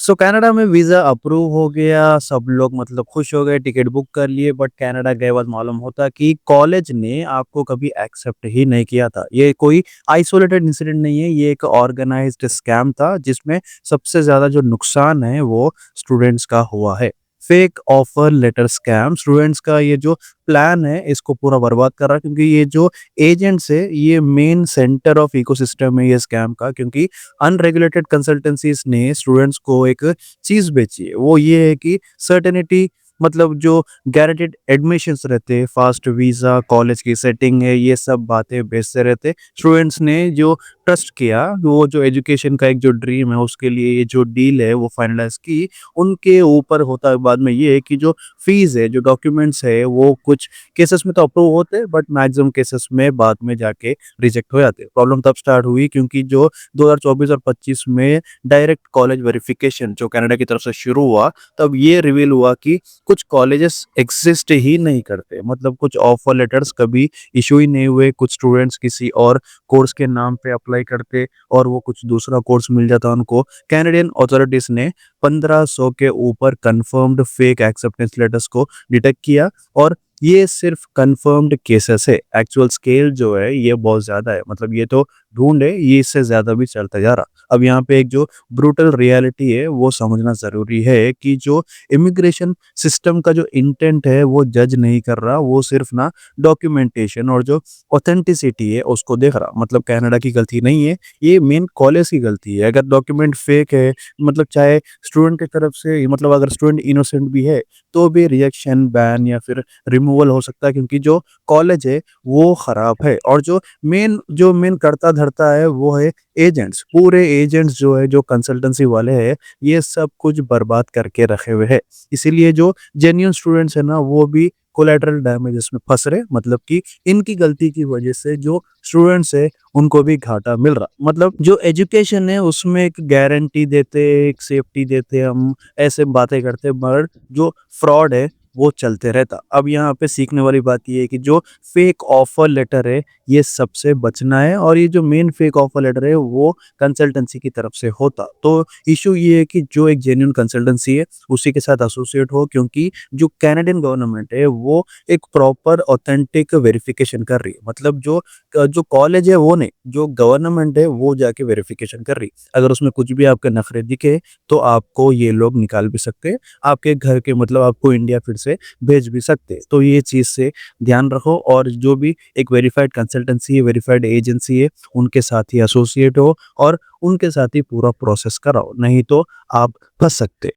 सो Canada में visa approve हो गया, सब लोग मतलब खुश हो गए, टिकट बुक कर लिए बट कनाडा गए बाद मालूम होता कि कॉलेज ने आपको कभी एक्सेप्ट ही नहीं किया था। ये कोई आइसोलेटेड इंसिडेंट नहीं है, ये एक ऑर्गेनाइज़्ड स्कैम था जिसमें सबसे ज़्यादा जो नुकसान है वो स्टूडेंट्स का हुआ है। Fake offer letter scam students का ये जो प्लान है इसको पूरा बर्बाद कर रहा है क्योंकि ये जो एजेंट्स है ये मेन सेंटर ऑफ इकोसिस्टम है ये स्कैम का क्योंकि अनरेगुलेटेड कंसल्टेंसीज ने स्टूडेंट्स को एक चीज़ बेची है, वो ये है कि सर्टेनिटी मतलब जो गारंटीड एडमिशंस रहते हैं, फास्ट वीज़ा, कॉलेज की सेटिंग है, ये सब बातें बेचते रहते। स्टूडेंट्स ने जो ट्रस्ट किया, वो जो एजुकेशन का एक जो ड्रीम है, उसके लिए ये जो डील है, वो फाइनलाइज़ की। उनके ऊपर होता है बाद में ये है कि जो फीस है, जो डॉक्यूमेंट्स है, वो कुछ केसेस में तो अप्रूव होते हैं, बट मैक्सिमम केसेस में बाद में जाके रिजेक्ट हो जाते हैं। प्रॉब्लम तब स्टार्ट हुई क्योंकि जो 2024 और 25 में डायरेक्ट कॉलेज वेरिफिकेशन जो कनाडा की तरफ से शुरू हुआ, तब ये रिवील हुआ कि कुछ कॉलेजेस एग्जिस्ट ही नहीं करते। मतलब कुछ ऑफर लेटर्स कभी इश्यू ही नहीं हुए, कुछ स्टूडेंट्स किसी और कोर्स के नाम पे अप्लाई करते और वो कुछ दूसरा कोर्स मिल जाता उनको। कैनेडियन अथॉरिटीज ने 1500 के ऊपर कंफर्म्ड फेक एक्सेप्टेंस लेटर्स को डिटेक्ट किया और ये सिर्फ कंफर्म्ड केसेस है। एक्चुअल स्केल जो है ये बहुत ज़्यादा है। मतलब ये तो ढूँढ है, ये इससे ज़्यादा भी चलता जा रहा। अब यहाँ पे एक जो ब्रूटल रियलिटी है वो समझना ज़रूरी है कि जो इमिग्रेशन सिस्टम का जो इंटेंट है वो जज नहीं कर रहा, वो सिर्फ ना डॉक्यूमेंटेशन और जो ऑथेंटिसिटी है उसको देख रहा। मतलब कनाडा की गलती नहीं है, ये मेन कॉलेज की गलती है। अगर डॉक्यूमेंट फेक है मतलब चाहे स्टूडेंट की तरफ से मतलब अगर स्टूडेंट इनोसेंट भी है तो भी रिजेक्शन, बैन या फिर रिमूवल हो सकता है क्योंकि जो कॉलेज है वो खराब है और जो मेन करता धरता है वो है एजेंट्स। पूरे एजेंट्स जो है जो कंसल्टेंसी वाले हैं ये सब कुछ बर्बाद करके रखे हुए हैं। इसीलिए जो जेन्युइन स्टूडेंट्स है ना वो भी कोलैटरल डैमेजेस में फंस रहे। मतलब कि इनकी गलती की वजह से जो स्टूडेंट्स है उनको भी घाटा मिल रहा। मतलब जो एजुकेशन है उसमें एक गारंटी देते, एक सेफ्टी देते, हम ऐसे बातें करते मगर जो फ्रॉड है वो चलते रहता। अब यहाँ पे सीखने वाली बात ये है कि जो फेक ऑफर लेटर है ये सबसे बचना है और ये जो मेन फेक ऑफर लेटर है वो कंसल्टेंसी की तरफ से होता। तो इशू ये है कि जो एक जेन्युइन कंसल्टेंसी है उसी के साथ एसोसिएट हो क्योंकि जो कैनेडियन गवर्नमेंट है वो एक प्रॉपर ऑथेंटिक वेरिफिकेशन कर रही है। मतलब जो कॉलेज है वो नहीं, जो गवर्नमेंट है वो जाके वेरिफिकेशन कर रही। अगर उसमें कुछ भी आपके नखरे दिखे तो आपको ये लोग निकाल भी सकते हैं, आपके घर के मतलब आपको इंडिया फिर से भेज भी सकते हैं। तो ये चीज़ से ध्यान रखो और जो भी एक वेरिफाइड कंसल्टेंसी है, वेरिफाइड एजेंसी है, उनके साथ ही एसोसिएट हो और उनके साथ ही पूरा प्रोसेस कराओ, नहीं तो आप फँस सकते।